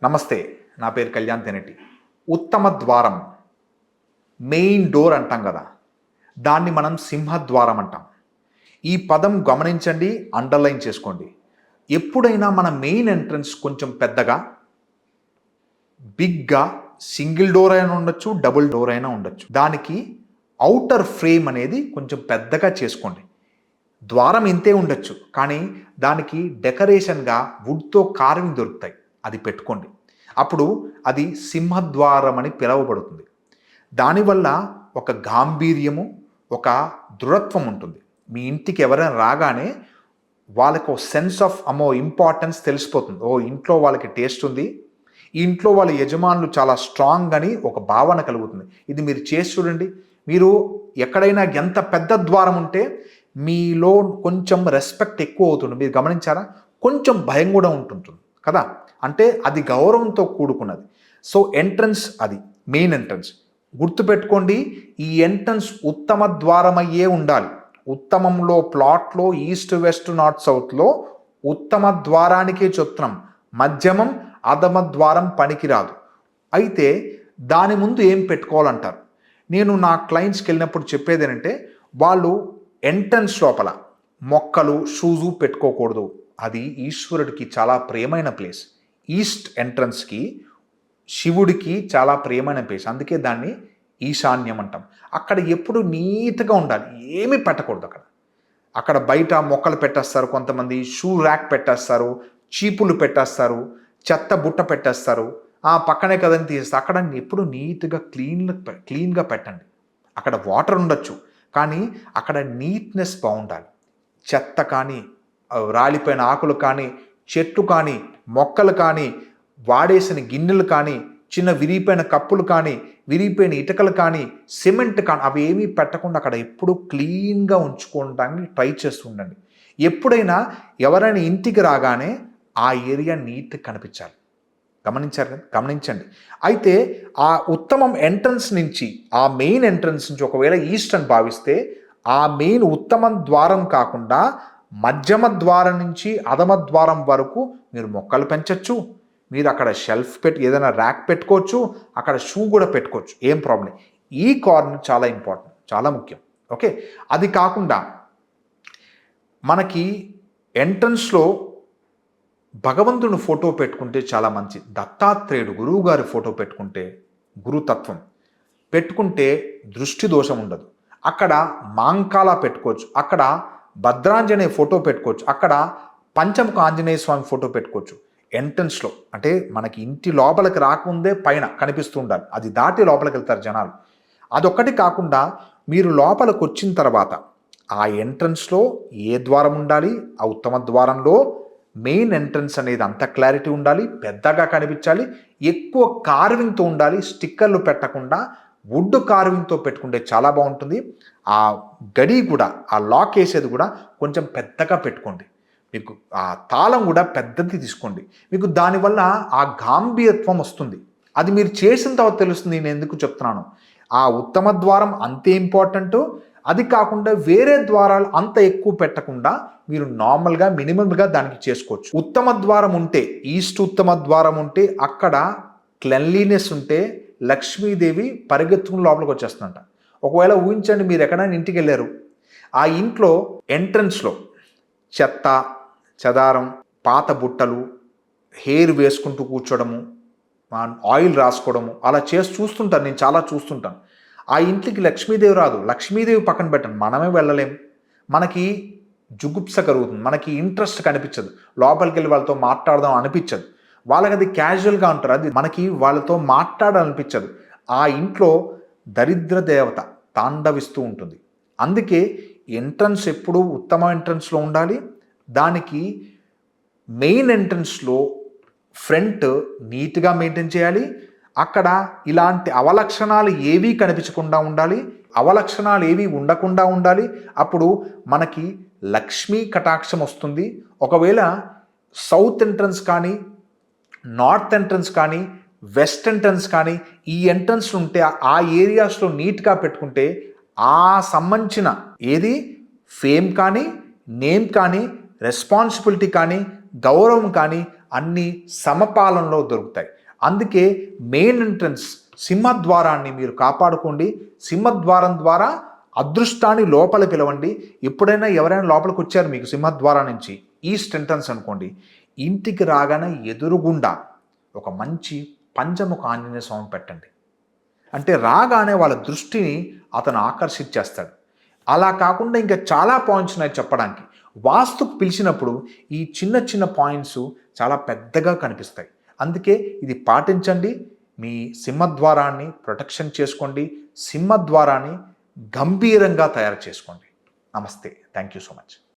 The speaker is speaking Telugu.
నమస్తే, నా పేరు కళ్యాణ్ తెనెట్టి. ఉత్తమ ద్వారం, మెయిన్ డోర్ అంటాం కదా, దాన్ని మనం సింహద్వారం అంటాం. ఈ పదం గమనించండి, అండర్లైన్ చేసుకోండి. ఎప్పుడైనా మన మెయిన్ ఎంట్రన్స్ కొంచెం పెద్దగా, బిగ్గా, సింగిల్ డోర్ అయినా ఉండొచ్చు, డబుల్ డోర్ అయినా ఉండొచ్చు. దానికి ఔటర్ ఫ్రేమ్ అనేది కొంచెం పెద్దగా చేసుకోండి. ద్వారం ఇంతే ఉండొచ్చు, కానీ దానికి డెకరేషన్గా వుడ్తో కార్వింగ్ దొరుకుతాయి, అది పెట్టుకోండి. అప్పుడు అది సింహద్వారం అని పిలువబడుతుంది. దానివల్ల ఒక గాంభీర్యము, ఒక దృఢత్వం ఉంటుంది. మీ ఇంటికి ఎవరైనా రాగానే వాళ్ళకు ఒక సెన్స్ ఆఫ్ ఇంపార్టెన్స్ తెలిసిపోతుంది. ఇంట్లో వాళ్ళకి టేస్ట్ ఉంది, ఈ ఇంట్లో వాళ్ళ యజమానులు చాలా స్ట్రాంగ్ అని ఒక భావన కలుగుతుంది. ఇది మీరు చేసి చూడండి. మీరు ఎక్కడైనా ఎంత పెద్ద ద్వారం ఉంటే మీలో కొంచెం రెస్పెక్ట్ ఎక్కువ అవుతుంది. మీరు గమనించారా? కొంచెం భయం కూడా ఉంటుంటుంది కదా, అంటే అది గౌరవంతో కూడుకున్నది. సో ఎంట్రన్స్, అది మెయిన్ ఎంట్రన్స్. గుర్తుపెట్టుకోండి, ఈ ఎంట్రన్స్ ఉత్తమ ద్వారమయ్యే ఉండాలి. ఉత్తమంలో, ప్లాట్లో ఈస్ట్ వెస్ట్ నార్త్ సౌత్లో ఉత్తమ ద్వారానికే చెప్తున్నాం. మధ్యమం, అధమ ద్వారం పనికిరాదు. అయితే దాని ముందు ఏం పెట్టుకోవాలంటారు? నేను నా క్లయింట్స్కి వెళ్ళినప్పుడు చెప్పేది ఏంటంటే, వాళ్ళు ఎంట్రన్స్ లోపల మొక్కలు, షూజు పెట్టుకోకూడదు. అది ఈశ్వరుడికి చాలా ప్రియమైన ప్లేస్. ఈస్ట్ ఎంట్రన్స్కి శివుడికి చాలా ప్రియమైన ప్లేస్, అందుకే దాన్ని ఈశాన్యం అంటాం. అక్కడ ఎప్పుడు నీట్గా ఉండాలి, ఏమీ పెట్టకూడదు. అక్కడ బయట మొక్కలు పెట్టేస్తారు, కొంతమంది షూ ర్యాక్ పెట్టేస్తారు, చీపులు పెట్టేస్తారు, చెత్త బుట్ట పెట్టేస్తారు, ఆ పక్కనే కదని తీసేస్తారు. అక్కడ ఎప్పుడు నీట్గా క్లీన్గా పెట్టండి. అక్కడ వాటర్ ఉండొచ్చు, కానీ అక్కడ నీట్నెస్ బాగుండాలి. చెత్త కానీ, రాలిపోయిన ఆకులు కానీ, చెట్లు కానీ, మొక్కలు కానీ, వాడేసిన గిన్నెలు కానీ, చిన్న విరిగిపోయిన కప్పులు కానీ, విరిగిపోయిన ఇటుకలు కానీ, సిమెంట్ కానీ, అవి ఏమీ పెట్టకుండా అక్కడ ఎప్పుడు క్లీన్గా ఉంచుకోవడానికి ట్రై చేస్తూ ఉండండి. ఎప్పుడైనా ఎవరైనా ఇంటికి రాగానే ఆ ఏరియా నీట్గా కనిపించాలి. గమనించండి. అయితే ఆ ఉత్తమం ఎంట్రన్స్ నుంచి, ఆ మెయిన్ ఎంట్రన్స్ నుంచి ఒకవేళ ఈస్ట్ అని భావిస్తే, ఆ మెయిన్ ఉత్తమ ద్వారం కాకుండా మధ్యమ ద్వారం నుంచి అధమ ద్వారం వరకు మీరు మొక్కలు పెంచవచ్చు. మీరు అక్కడ షెల్ఫ్ ఏదైనా ర్యాక్ పెట్టుకోవచ్చు, అక్కడ షూ కూడా పెట్టుకోవచ్చు, ఏం ప్రాబ్లం. ఈ కార్నర్ చాలా ఇంపార్టెంట్, చాలా ముఖ్యం. ఓకే, అది కాకుండా మనకి ఎంట్రన్స్లో భగవంతుని ఫోటో పెట్టుకుంటే చాలా మంచి. దత్తాత్రేయుడు గురువు గారి ఫోటో పెట్టుకుంటే, గురుతత్వం పెట్టుకుంటే దృష్టి దోషం ఉండదు. అక్కడ మాంకాల పెట్టుకోవచ్చు, అక్కడ భద్రాంజనేయ ఫోటో పెట్టుకోవచ్చు, అక్కడ పంచముఖ ఆంజనేయ స్వామి ఫోటో పెట్టుకోవచ్చు. ఎంట్రన్స్లో అంటే మనకి ఇంటి లోపలికి రాకముందే పైన కనిపిస్తూ ఉండాలి, అది దాటి లోపలికి వెళ్తారు జనాలు. అదొక్కటి కాకుండా మీరు లోపలికి వచ్చిన తర్వాత ఆ ఎంట్రన్స్లో ఏ ద్వారం ఉండాలి, ఆ ఉత్తమ ద్వారంలో మెయిన్ ఎంట్రన్స్ అనేది అంత క్లారిటీ ఉండాలి, పెద్దగా కనిపించాలి, ఎక్కువ కార్వింగ్తో ఉండాలి. స్టిక్కర్లు పెట్టకుండా వుడ్ కార్వింగ్తో పెట్టుకుంటే చాలా బాగుంటుంది. ఆ గడి కూడా, ఆ లాక్ వేసేది కూడా కొంచెం పెద్దగా పెట్టుకోండి. మీకు ఆ తాళం కూడా పెద్దది తీసుకోండి. మీకు దానివల్ల ఆ గాంభీర్యత్వం వస్తుంది. అది మీరు చేసిన తర్వాత తెలుస్తుంది నేను ఎందుకు చెప్తున్నాను. ఆ ఉత్తమ ద్వారం అంతే ఇంపార్టెంట్. అది కాకుండా వేరే ద్వారాలు అంత ఎక్కువ పెట్టకుండా మీరు నార్మల్గా మినిమంగా దానికి చేసుకోవచ్చు. ఉత్తమ ద్వారం ఉంటే, ఈస్ట్ ఉత్తమ ద్వారం ఉంటే, అక్కడ క్లెన్లీనెస్ ఉంటే లక్ష్మీదేవి పరిగెత్తుకుని లోపలికి వచ్చేస్తుందంట. ఒకవేళ ఊహించండి, మీరు ఎక్కడైనా ఇంటికి వెళ్ళారు, ఆ ఇంట్లో ఎంట్రన్స్లో చెత్త చెదారం, పాత బుట్టలు, హెయిర్ వేసుకుంటూ కూర్చోవడము, ఆయిల్ రాసుకోవడము, అలా చేసి చూస్తుంటాను, నేను చాలా చూస్తుంటాను. ఆ ఇంటికి లక్ష్మీదేవి రాదు. లక్ష్మీదేవి పక్కన పెట్టండి, మనమే వెళ్ళలేం. మనకి జుగుప్స కలుగుతుంది, మనకి ఇంట్రెస్ట్ కనిపించదు, లోపలికి వెళ్ళి వాళ్ళతో మాట్లాడదాం అనిపించదు. వాళ్ళకి అది క్యాజువల్గా ఉంటారు, అది మనకి వాళ్ళతో మాట్లాడాలనిపించదు. ఆ ఇంట్లో దరిద్ర దేవత తాండవిస్తూ ఉంటుంది. అందుకే ఎంట్రన్స్ ఎప్పుడూ ఉత్తమ ఎంట్రన్స్లో ఉండాలి. దానికి మెయిన్ ఎంట్రన్స్లో ఫ్రంట్ నీట్గా మెయింటైన్ చేయాలి. అక్కడ ఇలాంటి అవలక్షణాలు ఏవీ కనిపించకుండా ఉండాలి, అవలక్షణాలు ఏవీ ఉండకుండా ఉండాలి. అప్పుడు మనకి లక్ష్మీ కటాక్షం వస్తుంది. ఒకవేళ సౌత్ ఎంట్రన్స్ కానీ, నార్త్ ఎంట్రన్స్ కానీ, వెస్ట్ ఎంట్రన్స్ కానీ, ఈ ఎంట్రన్స్ ఉంటే ఆ ఏరియాస్లో నీట్గా పెట్టుకుంటే ఆ సంబంధించిన ఏది ఫేమ్ కానీ, నేమ్ కానీ, రెస్పాన్సిబిలిటీ కానీ గౌరవం కానీ అన్ని సమపాలనలో దొరుకుతాయి. అందుకే మెయిన్ ఎంట్రన్స్ సింహద్వారాన్ని మీరు కాపాడుకోండి. సింహద్వారం ద్వారా అదృష్టాన్ని లోపల పిలవండి. ఎప్పుడైనా ఎవరైనా లోపలికి వచ్చారు మీకు సింహద్వారం నుంచి, ఈస్ట్ ఎంట్రన్స్ అనుకోండి, ఇంటికి రాగానే ఎదురుగుండా ఒక మంచి పంచముఖ ఆంజనేయ స్వామి పెట్టండి. అంటే రాగానే వాళ్ళ దృష్టిని అతను ఆకర్షించేస్తాడు. అలా కాకుండా ఇంకా చాలా పాయింట్స్ ఉన్నాయి చెప్పడానికి. వాస్తుకు పిలిచినప్పుడు ఈ చిన్న చిన్న పాయింట్స్ చాలా పెద్దగా కనిపిస్తాయి. అందుకే ఇది పాటించండి. మీ సింహద్వారాన్ని ప్రొటెక్షన్ చేసుకోండి. సింహద్వారాన్ని గంభీరంగా తయారు చేసుకోండి. నమస్తే. Thank you so much.